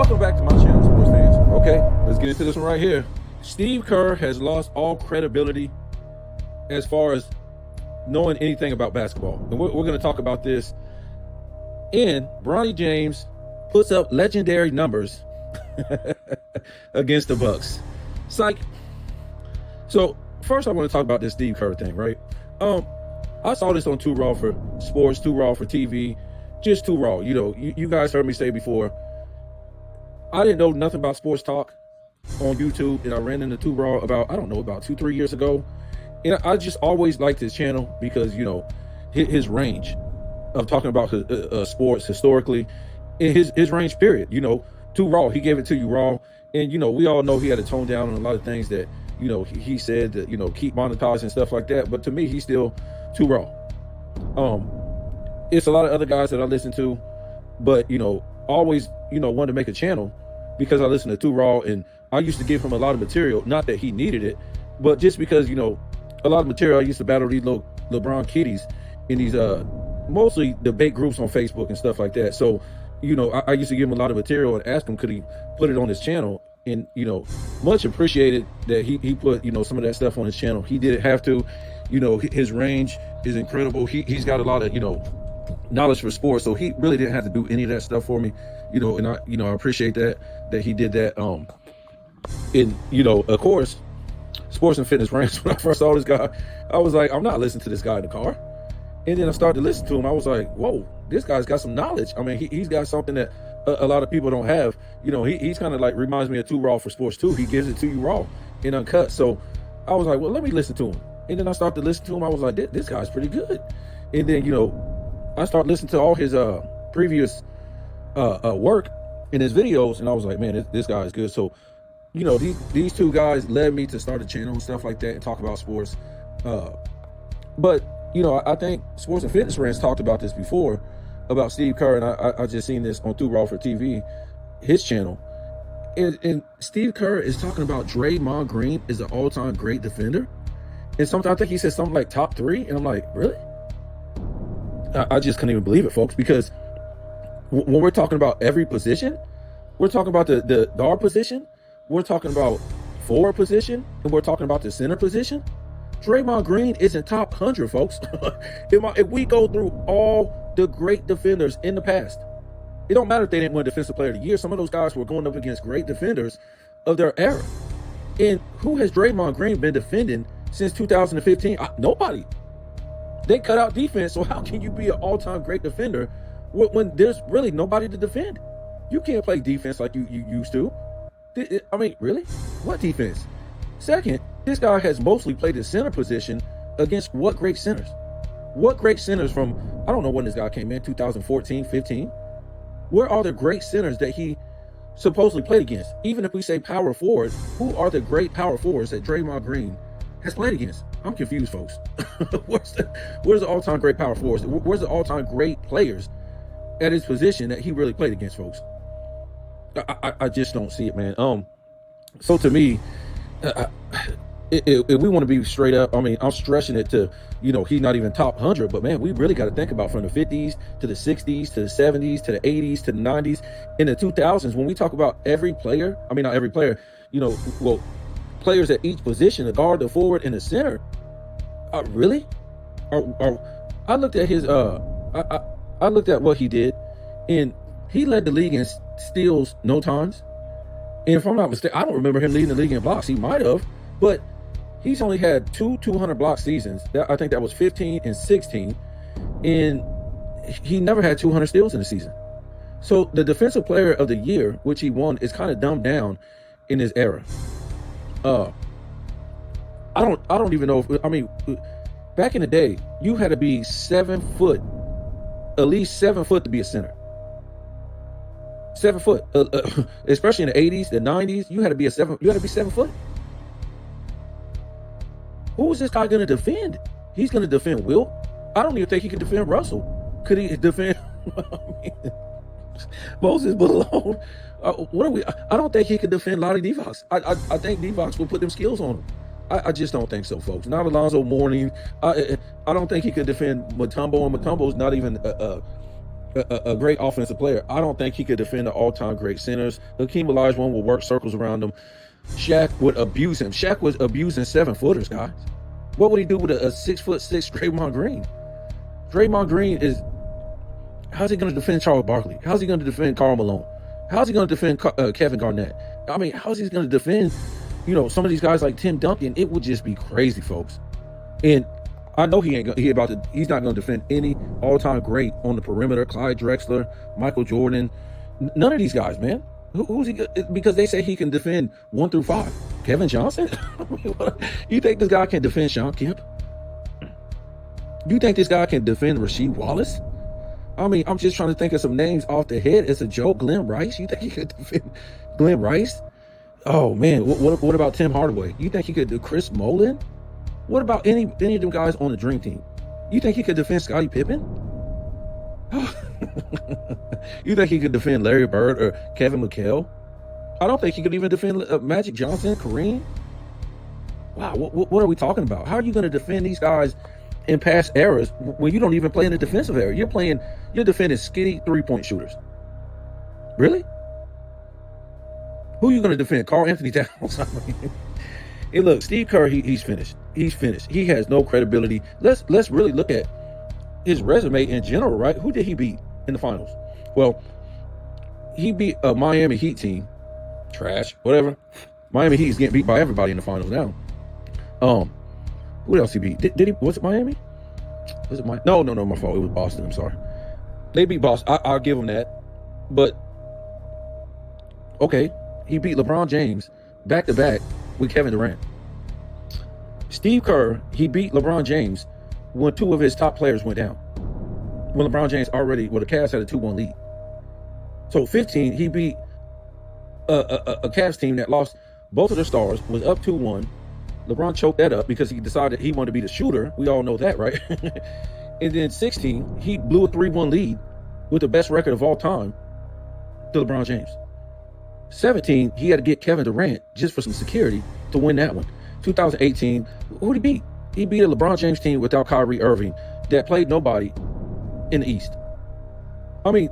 Welcome back to my channel, sports fans. Okay, let's get into this one right here. Steve Kerr has lost all credibility as far as knowing anything about basketball. And we're going to talk about this. And Bronny James puts up legendary numbers against the Bucks. Psych. So first I want to talk about this Steve Kerr thing, right? I saw this on Too Raw for Sports, Too Raw for TV, just Too Raw. You know, you guys heard me say before, I didn't know nothing about sports talk on YouTube, and I ran into Too Raw about 2-3 years ago. And I just always liked his channel because, you know, his range of talking about sports historically, in his range period, you know, Too Raw, he gave it to you raw. And, you know, we all know he had to tone down on a lot of things that, you know, he said that, you know, keep monetizing and stuff like that. But to me, he's still Too Raw. It's a lot of other guys that I listen to, but, you know, always, you know, wanted to make a channel because I listened to Too Raw, and I used to give him a lot of material, not that he needed it, but just because, you know, a lot of material, I used to battle these little Lebron kiddies in these mostly debate groups on Facebook and stuff like that. So, you know, I used to give him a lot of material and ask him could he put it on his channel, and, you know, much appreciated that he put, you know, some of that stuff on his channel. He didn't have to, you know, his range is incredible. He's got a lot of, you know, knowledge for sports, so he really didn't have to do any of that stuff for me, you know, and I appreciate that he did that. And, you know, of course, sports and fitness rants, when I first saw this guy, I was like, I'm not listening to this guy in the car. And then I started to listen to him. I was like, whoa, this guy's got some knowledge. I mean, he's got something that a lot of people don't have. You know, he's kind of like reminds me of Too Raw for sports too. He gives it to you raw and uncut. So I was like, well, let me listen to him. And then I started to listen to him. I was like, this guy's pretty good. And then, you know, I started listening to all his previous work in his videos, and I was like, man, this guy is good. So, you know, these two guys led me to start a channel and stuff like that and talk about sports. But, you know, I think Sports and Fitness Rants talked about this before, about Steve Kerr, and I just seen this on Too Raw for TV, his channel. And Steve Kerr is talking about Draymond Green is an all-time great defender. And sometimes I think he said something like top 3, and I'm like, really? I just couldn't even believe it, folks, because when we're talking about every position, we're talking about the guard position, we're talking about forward position, and we're talking about the center position. Draymond Green isn't top 100, folks. If we go through all the great defenders in the past, it don't matter if they didn't win Defensive Player of the Year. Some of those guys were going up against great defenders of their era. And who has Draymond Green been defending since 2015? Nobody. They cut out defense, so how can you be an all-time great defender when there's really nobody to defend? You can't play defense like you used to. I mean, really? What defense? Second, this guy has mostly played the center position against what great centers? What great centers from, I don't know when this guy came in, 2014, 15? Where are the great centers that he supposedly played against? Even if we say power forward, who are the great power forwards that Draymond Green has played against? I'm confused, folks. Where's the all-time great power forwards? Where's the all-time great players at his position that he really played against, folks? I just don't see it, man. So to me, if we want to be straight up, I mean, I'm stretching it to, you know, he's not even top 100, but man, we really got to think about from the 50s to the 60s to the 70s to the 80s to the 90s, in the 2000s, when we talk about every player, I mean, not every player, you know, well, players at each position, the guard, the forward, and the center. Really? I looked at his I looked at what he did, and he led the league in steals no times. And if I'm not mistaken, I don't remember him leading the league in blocks. He might have, but he's only had 200 block seasons. I think that was 15 and 16, and he never had 200 steals in a season. So the Defensive Player of the Year, which he won, is kind of dumbed down in his era. I don't even know if, I mean, back in the day, you had to be 7 foot, at least 7 foot to be a center. 7 foot, especially in the 80s, the 90s, you had to be 7 foot. Who is this guy going to defend? He's going to defend Wilt. I don't even think he could defend Russell. Could he defend Moses Malone? I don't think he could defend Lottie Divac. I think Divac will put them skills on him. I just don't think so, folks. Not Alonzo Mourning. I don't think he could defend Mutombo, and Mutombo's not even a great offensive player. I don't think he could defend the all-time great centers. Hakeem Olajuwon will work circles around him. Shaq would abuse him. Shaq was abusing 7-footers, guys. What would he do with a 6'6" Draymond Green? Draymond Green is, how's he going to defend Charles Barkley? How's he going to defend Karl Malone? How's he going to defend Kevin Garnett? I mean, how's he going to defend, some of these guys like Tim Duncan? It would just be crazy, folks. And I know he's not going to defend any all-time great on the perimeter. Clyde Drexler, Michael Jordan, none of these guys, man. Who's he? Because they say he can defend 1 through 5. Kevin Johnson? You think this guy can defend Sean Kemp? You think this guy can defend Rasheed Wallace? I mean, I'm just trying to think of some names off the head. It's a joke. Glenn Rice? You think he could defend Glenn Rice? Oh man, what about Tim Hardaway? You think he could do Chris Mullin? What about any of them guys on the Dream Team? You think he could defend Scottie Pippen? You think he could defend Larry Bird or Kevin McHale? I don't think he could even defend Magic Johnson, Kareem. Wow, what are we talking about? How are you going to defend these guys in past eras when you don't even play in the defensive area? You're defending skinny 3-point shooters. Really? Who are you going to defend? Karl Anthony Towns? Hey, look, Steve Kerr, he's finished. He's finished. He has no credibility. Let's really look at his resume in general, right? Who did he beat in the finals? Well, he beat a Miami Heat team. Trash, whatever. Miami Heat's getting beat by everybody in the finals now. Who else he beat? Did he? Was it Miami? Was it Miami? No, my fault. It was Boston. I'm sorry. They beat Boston. I'll give him that. But okay, he beat LeBron James back to back with Kevin Durant. Steve Kerr, he beat LeBron James when 2 of his top players went down. When LeBron James the Cavs had a 2-1 lead. So 15, he beat a Cavs team that lost both of their stars, was up 2-1. LeBron choked that up because he decided he wanted to be the shooter. We all know that, right? And then 16, he blew a 3-1 lead with the best record of all time to LeBron James. 17, he had to get Kevin Durant just for some security to win that one. 2018, who did he beat? He beat a LeBron James team without Kyrie Irving that played nobody in the East. I mean,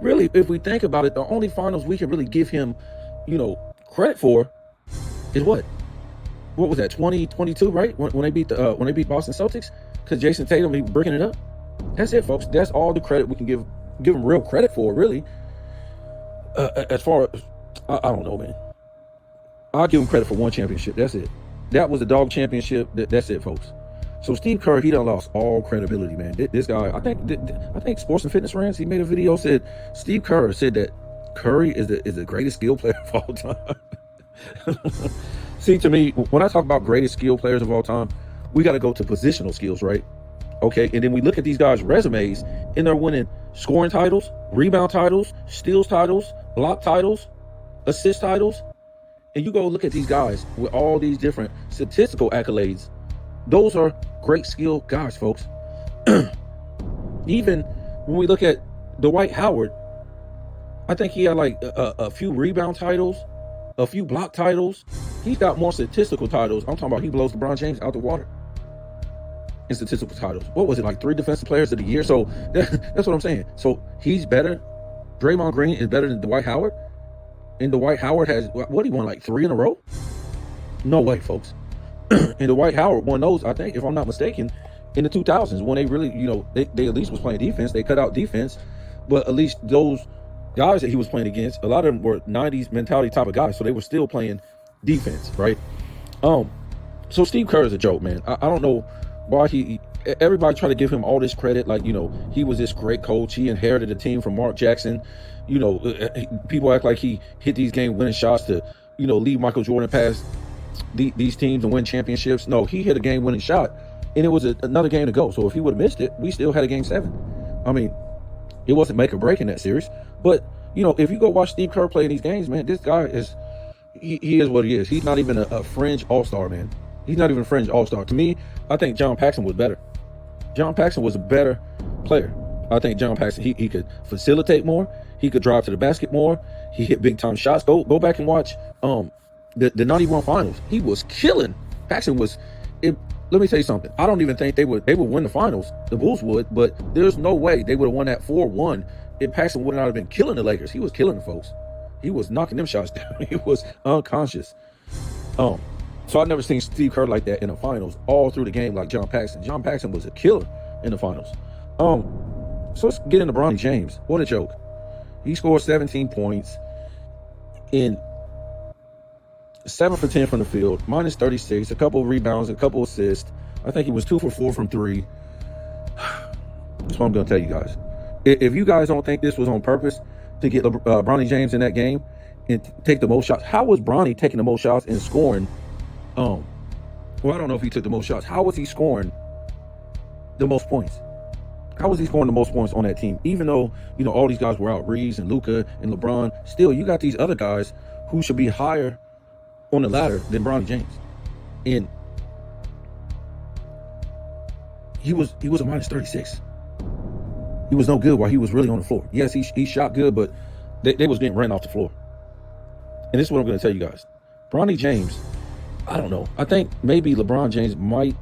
really, if we think about it, the only finals we can really give him, credit for is what? What was that? 2022, right? When they beat Boston Celtics, because Jason Tatum, he breaking it up. That's it, folks. That's all the credit we can give him real credit for, really. As far as I don't know, man. I'll give him credit for 1 championship. That's it. That was the dog championship. That's it, folks. So Steve Kerr, he done lost all credibility, man. This guy, I think Sports and Fitness Rants, he made a video, said Steve Kerr said that Curry is the greatest skill player of all time. See, to me, when I talk about greatest skill players of all time, we got to go to positional skills, right? Okay, and then we look at these guys' resumes, and they're winning scoring titles, rebound titles, steals titles, block titles, assist titles. And you go look at these guys with all these different statistical accolades. Those are great skill guys, folks. Even when we look at Dwight Howard, I think he had like a few rebound titles, a few block titles. He's got more statistical titles. I'm talking about he blows LeBron James out the water in statistical titles. What was it, like 3 defensive players of the year? So that's what I'm saying. So he's better. Draymond Green is better than Dwight Howard. And Dwight Howard has, what, he won like 3 in a row? No way, folks. And Dwight Howard won those, I think, if I'm not mistaken, in the 2000s when they really, they at least was playing defense. They cut out defense. But at least those guys that he was playing against, a lot of them were 90s mentality type of guys. So they were still playing defense, right? So Steve Kerr is a joke, man. I don't know why everybody try to give him all this credit. Like, he was this great coach. He inherited a team from Mark Jackson. People act like he hit these game-winning shots to, lead Michael Jordan past these teams and win championships. No, he hit a game-winning shot, and it was another game to go. So if he would have missed it, we still had a game 7. I mean, it wasn't make or break in that series. But, if you go watch Steve Kerr play in these games, man, this guy he is what he is. He's not even a fringe all-star, man. He's not even a fringe all-star. To me, I think John Paxson was better. John Paxson was a better player. I think John Paxson, he could facilitate more. He could drive to the basket more. He hit big-time shots. Go back and watch the 91 finals. He was killing. Paxson was, let me tell you something. I don't even think they would win the finals. The Bulls would, but there's no way they would have won that 4-1 if Paxson would not have been killing the Lakers. He was killing the folks. He was knocking them shots down. He was unconscious. So I've never seen Steve Kerr like that in the finals all through the game like John Paxson. John Paxson was a killer in the finals. So let's get into Bronny James. What a joke. He scored 17 points in 7 for 10 from the field, minus 36, a couple of rebounds, a couple of assists. I think he was 2 for 4 from 3. That's what I'm going to tell you guys. If you guys don't think this was on purpose to get Bronny James in that game and take the most shots, how was Bronny taking the most shots and scoring? Well, I don't know if he took the most shots. How was he scoring the most points? How was he scoring the most points on that team? Even though, all these guys were out, Reeves and Luka and LeBron, still, you got these other guys who should be higher on the ladder than Bronny James. And he was a minus 36. He was no good while he was really on the floor. Yes, he shot good, but they was getting ran off the floor. And this is what I'm going to tell you guys. Bronny James, I don't know. I think maybe LeBron James might,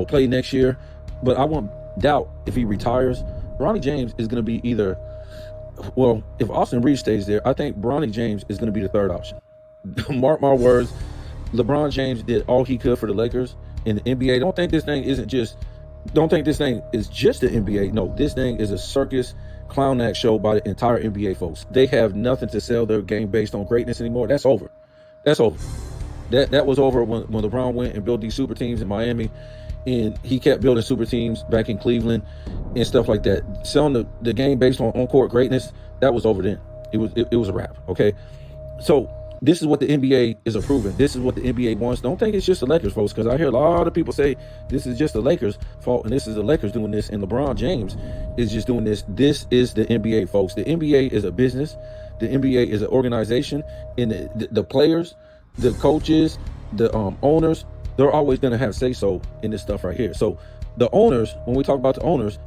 play next year, but I won't doubt if he retires. Bronny James is going to be either, well, if Austin Reeves stays there, I think Bronny James is going to be the third option. Mark my words, LeBron James did all he could for the Lakers in the NBA. Don't think this thing is just the NBA. No, this thing is a circus clown act show by the entire NBA folks. They have nothing to sell their game based on greatness anymore. That's over. That was over when LeBron went and built these super teams in Miami, and he kept building super teams back in Cleveland and stuff like that. Selling the game based on on-court greatness, that was over then. It was a wrap, okay? So this is what the NBA is approving. This is what the NBA wants. Don't think it's just the Lakers, folks, because I hear a lot of people say this is just the Lakers' fault and this is the Lakers doing this and LeBron James is just doing this. This is the NBA, folks. The NBA is a business. The NBA is an organization, and the players, the coaches, the owners, they're always going to have say-so in this stuff right here. So the owners, when we talk about the owners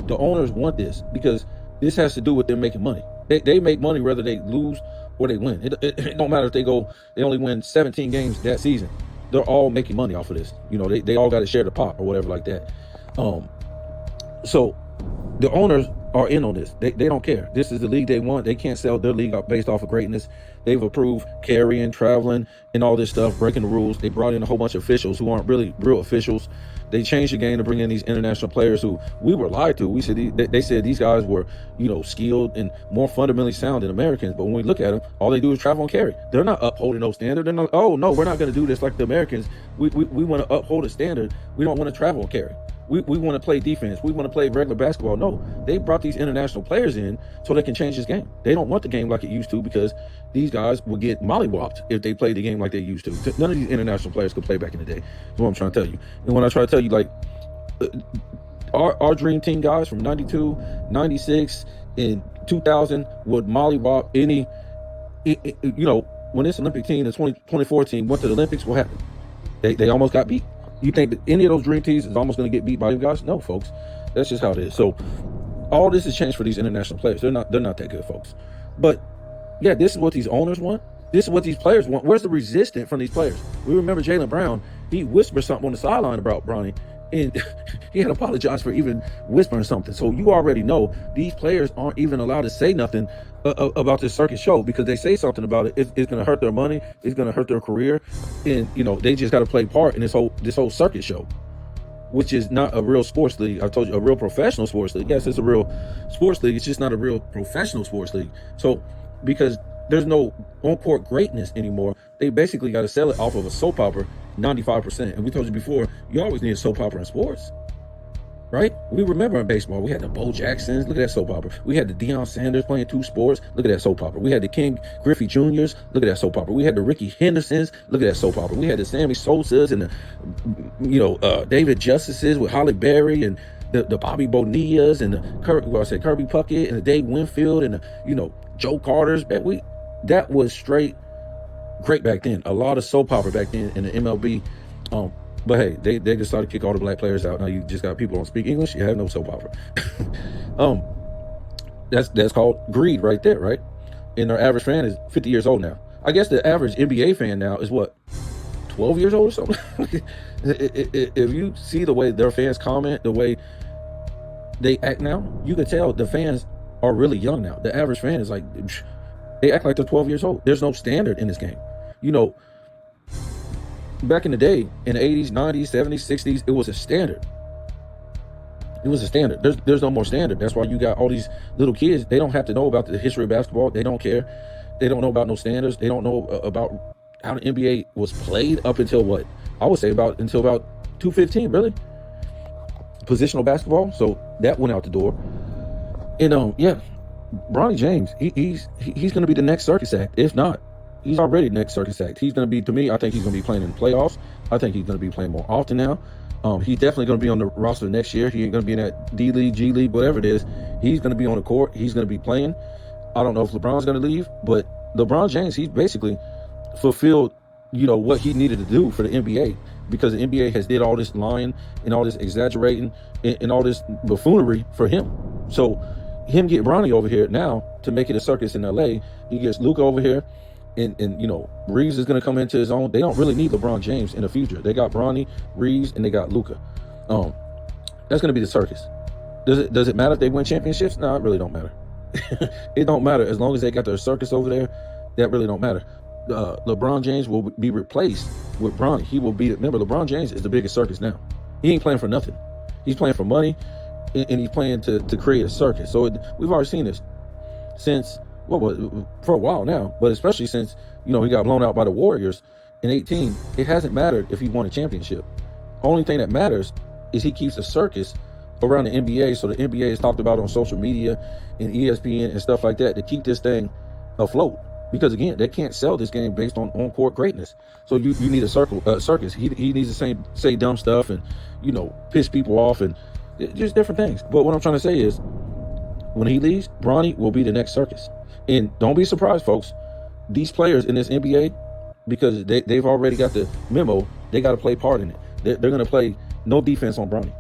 want this because this has to do with them making money. They make money whether they lose or they win. It don't matter if they only win 17 games that season. They're all making money off of this. They all got to share the pot or whatever like that. So the owners are in on this. They don't care. This is the league they want. They can't sell their league based off of greatness. They've approved carrying, traveling, and all this stuff, breaking the rules. They brought in a whole bunch of officials who aren't really real officials. They changed the game to bring in these international players who we were lied to. They said these guys were, skilled and more fundamentally sound than Americans. But when we look at them, all they do is travel and carry. They're not upholding those standards. They're not, oh no, we're not going to do this like the Americans. We want to uphold a standard. We don't want to travel and carry. We want to play defense. We want to play regular basketball. No, they brought these international players in so they can change this game. They don't want the game like it used to because these guys will get mollywopped if they play the game like they used to. None of these international players could play back in the day. That's what I'm trying to tell you. And when I try to tell you, like, our dream team guys from 92, 96, and 2000 would mollywop any, when this Olympic team, the 2024 team went to the Olympics, what happened? They almost got beat. You think that any of those dream teams is almost going to get beat by you guys? No, folks. That's just how it is. So all this has changed for these international players. They're not that good, folks. But yeah, this is what these owners want. This is what these players want. Where's the resistance from these players? We remember Jaylen Brown. He whispered something on the sideline about Bronny, and he had apologized for even whispering something. So you already know these players aren't even allowed to say nothing about this circus show, because they say something about it, it's going to hurt their money, it's going to hurt their career, and they just got to play part in this whole circus show, which is not a real sports league. I told you, a real professional sports league. Yes, it's a real sports league. It's just not a real professional sports league. So because there's no on-court greatness anymore, they basically got to sell it off of a soap opera 95%. And we told you before, you always need a soap opera in sports, right? We remember in baseball, we had the Bo Jacksons. Look at that soap opera. We had the Deion Sanders playing 2 sports. Look at that soap opera. We had the King Griffey Juniors. Look at that soap opera. We had the Ricky Hendersons. Look at that soap opera. We had the Sammy Sosas and the David Justices with Holly Berry and the Bobby Bonilla's and the Kirby Puckett and the Dave Winfield and the Joe Carter's. That was straight great back then. A lot of soap opera back then in the MLB. But hey, they decided to kick all the black players out. Now you just got people who don't speak English. You have no soap opera. That's called greed right there, right? And our average fan is 50 years old now. I guess the average NBA fan now is what? 12 years old or something. If you see the way their fans comment, the way they act now, you can tell the fans are really young now. The average fan is like, they act like they're 12 years old. There's no standard in this game. You know, back in the day, in the 80s, 90s, 70s, 60s, it was a standard. It was a standard. There's no more standard. That's why you got all these little kids. They don't have to know about the history of basketball. They don't care. They don't know about no standards. They don't know about how the NBA was played up until what? I would say until about 215, really. Positional basketball. So that went out the door. And yeah, Bronny James, he's going to be the next circus act. If not, he's already the next circus act. He's going to be, to me, I think he's going to be playing in the playoffs. I think he's going to be playing more often now. He's definitely going to be on the roster next year. He ain't going to be in that D League, G League, whatever it is. He's going to be on the court. He's going to be playing. I don't know if LeBron's going to leave, but LeBron James, he's basically fulfilled, you know, what he needed to do for the NBA, because the NBA has did all this lying and all this exaggerating and all this buffoonery for him. So him get Bronny over here now to make it a circus in LA. He gets Luka over here. And you know, Reeves is going to come into his own. They don't really need LeBron James in the future. They got Bronny, Reeves, and they got Luka. That's going to be the circus. Does it matter if they win championships? No, it really don't matter. It don't matter as long as they got their circus over there. That really don't matter. LeBron James will be replaced with Bronny. He will be. Remember, LeBron James is the biggest circus now. He ain't playing for nothing. He's playing for money, and he's playing to create a circus. So we've already seen this since. Well, for a while now, but especially since, you know, he got blown out by the Warriors in 18, it hasn't mattered if he won a championship. Only thing that matters is he keeps a circus around the NBA, so the NBA is talked about on social media and ESPN and stuff like that to keep this thing afloat. Because again, they can't sell this game based on on-court greatness. So you need a circus. He needs to say dumb stuff and, you know, piss people off and just different things. But what I'm trying to say is, when he leaves, Bronny will be the next circus. And don't be surprised, folks. These players in this NBA, because they've already got the memo, they got to play part in it. They're going to play no defense on Bronny.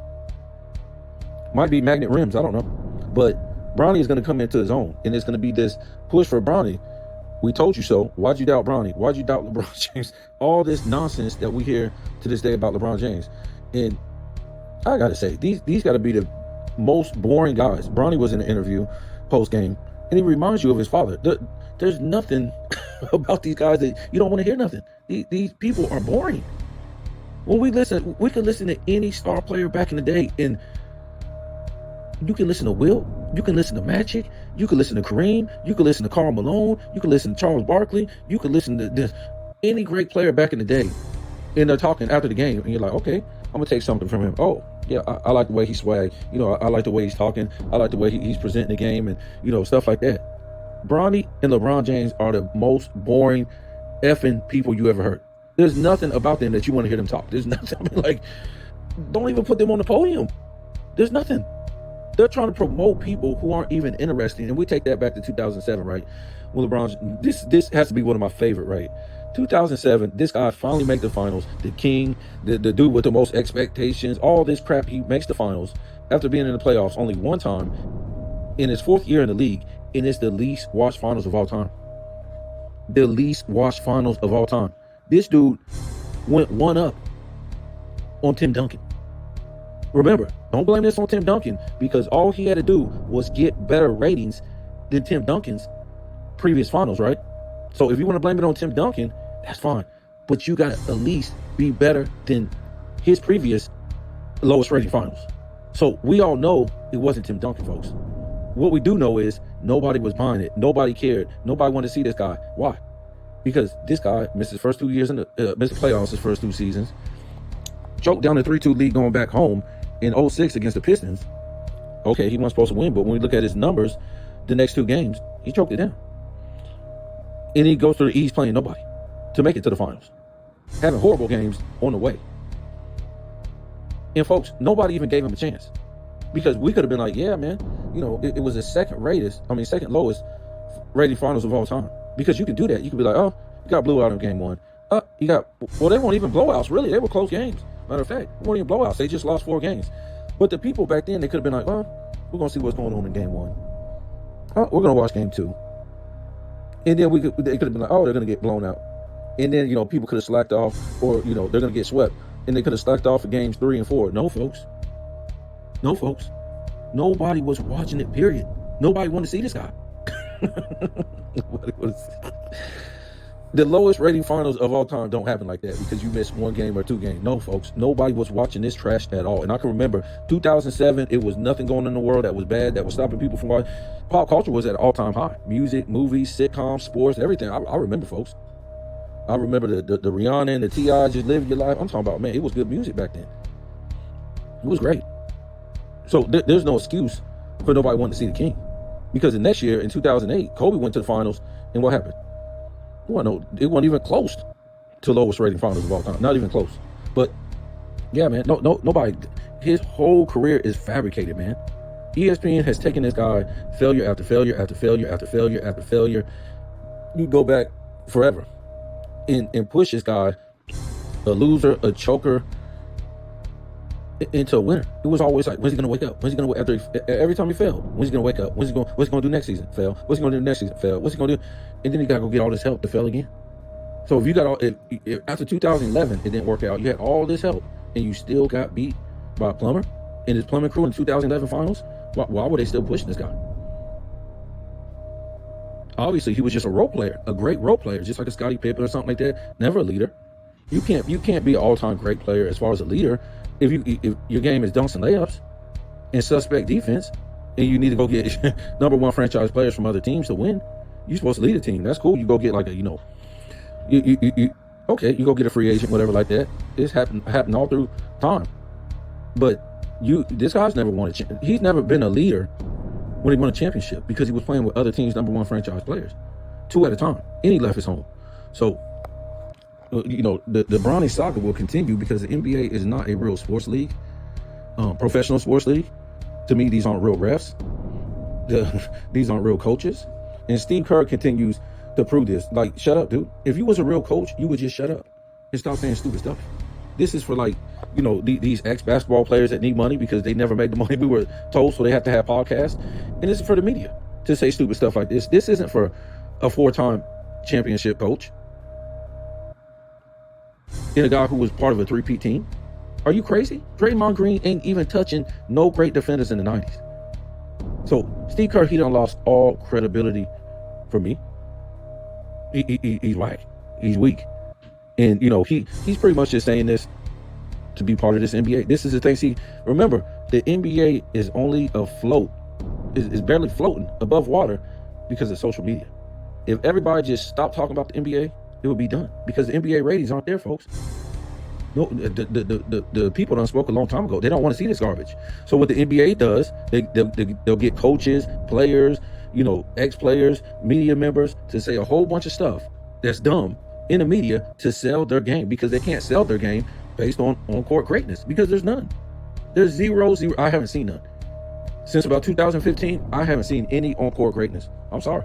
Might be magnet rims, I don't know. But Bronny is going to come into his own, and it's going to be this push for Bronny. We told you so. Why'd you doubt Bronny? Why'd you doubt LeBron James? All this nonsense that we hear to this day about LeBron James. And I got to say, these got to be the most boring guys. Bronny was in an interview post-game, and he reminds you of his father. There's nothing about these guys that you don't want to hear nothing. These people are boring. When we could listen to any star player back in the day, and you can listen to Will, you can listen to Magic, you can listen to Kareem, you can listen to Karl Malone, you can listen to Charles Barkley, you can listen to any great player back in the day, and they're talking after the game, and you're like, okay, I'm gonna take something from him. Oh, yeah, I like the way he swag. You know, I like the way he's talking. I like the way he's presenting the game, and, you know, stuff like that. Bronny and LeBron James are the most boring effing people you ever heard. There's nothing about them that you want to hear them talk. There's nothing. I mean, like, don't even put them on the podium. There's nothing. They're trying to promote people who aren't even interesting. And we take that back to 2007, right? When LeBron, this has to be one of my favorite, right? 2007, this guy finally makes the finals. The king, the dude with the most expectations, all this crap, he makes the finals after being in the playoffs only one time in his fourth year in the league, and it's the least watched finals of all time. The least watched finals of all time. This dude went one up on Tim Duncan. Remember, don't blame this on Tim Duncan, because all he had to do was get better ratings than Tim Duncan's previous finals, right? So if you want to blame it on Tim Duncan, that's fine. But you got to at least be better than his previous lowest rated finals. So we all know it wasn't Tim Duncan, folks. What we do know is nobody was buying it. Nobody cared. Nobody wanted to see this guy. Why? Because this guy missed his first 2 years missed the playoffs his first two seasons. Choked down the 3-2 lead going back home in 06 against the Pistons. Okay, he wasn't supposed to win, but when we look at his numbers, the next two games, he choked it down. And he goes through the East playing nobody to make it to the finals, having horrible games on the way. And folks, nobody even gave him a chance, because we could have been like, yeah, man, you know, it was the second lowest rated finals of all time. Because you can do that. You can be like, oh, you got blew out in game one. They weren't even blowouts, really. They were close games. Matter of fact, they weren't even blowouts. They just lost 4 games. But the people back then, they could have been like, well, we're going to see what's going on in game one. We're going to watch game two. And then they could have been like, oh, they're going to get blown out. And then, people could have slacked off, or, they're going to get swept. And they could have slacked off for games 3 and 4. No, folks. No, folks. Nobody was watching it, period. Nobody wanted to see this guy. Nobody wanted to see. The lowest rating finals of all time don't happen like that because you missed 1 game or 2 games. No, folks. Nobody was watching this trash at all. And I can remember 2007, it was nothing going on in the world that was bad, that was stopping people from watching. Pop culture was at an all-time high. Music, movies, sitcoms, sports, everything. I remember, folks. I remember the Rihanna and the T.I. Just Live Your Life. I'm talking about, man, it was good music back then. It was great. So there's no excuse for nobody wanting to see the King. Because the next year, in 2008, Kobe went to the finals, and what happened? It wasn't even close to lowest rating finals of all time. Not even close. But yeah, man, nobody. His whole career is fabricated, man. ESPN has taken this guy failure after failure after failure after failure after failure. You go back forever and push this guy, a loser, a choker, into a winner. It was always like, when's he gonna wake up? When's he gonna wake every time he failed? When's he gonna wake up? What's he gonna do next season? Fail. What's he gonna do next season? Fail. What's he gonna do? And then he gotta go get all this help to fail again. So if you got if after 2011 it didn't work out, you had all this help and you still got beat by a plumber and his plumbing crew in the 2011 finals, why were they still pushing this guy? Obviously he was just a role player, a great role player, just like a Scottie Pippen or something like that. Never a leader. You can't be an all-time great player as far as a leader if your game is dunks and layups and suspect defense, and you need to go get number 1 franchise players from other teams to win. You're supposed to lead a team. That's cool. You go get like you go get a free agent, whatever like that. This happened all through time. But this guy's never won he's never been a leader when he won a championship because he was playing with other teams' number 1 franchise players, 2 at a time, and he left his home. So the Bronny saga will continue because the NBA is not a real sports league, professional sports league. To me, these aren't real refs. These aren't real coaches. And Steve Kerr continues to prove this. Like, shut up, dude. If you was a real coach, you would just shut up and stop saying stupid stuff. This is for these ex-basketball players that need money because they never made the money we were told, so they have to have podcasts. And this is for the media to say stupid stuff like this. This isn't for a 4-time championship coach and a guy who was part of a 3-peat team. Are you crazy? Draymond Green ain't even touching no great defenders in the 90s. So Steve Kerr, he done lost all credibility for me. He's whack. He's weak. And he's pretty much just saying this to be part of this NBA. This is the thing. See, remember, the NBA is only afloat, is barely floating above water because of social media. If everybody just stopped talking about the NBA, it would be done because the NBA ratings aren't there, folks. No, the people done spoke a long time ago. They don't want to see this garbage. So what the NBA does, they'll get coaches, players, ex-players, media members to say a whole bunch of stuff that's dumb in the media to sell their game because they can't sell their game based on on-court greatness because there's none. There's zero. I haven't seen none. Since about 2015, I haven't seen any on-court greatness. I'm sorry.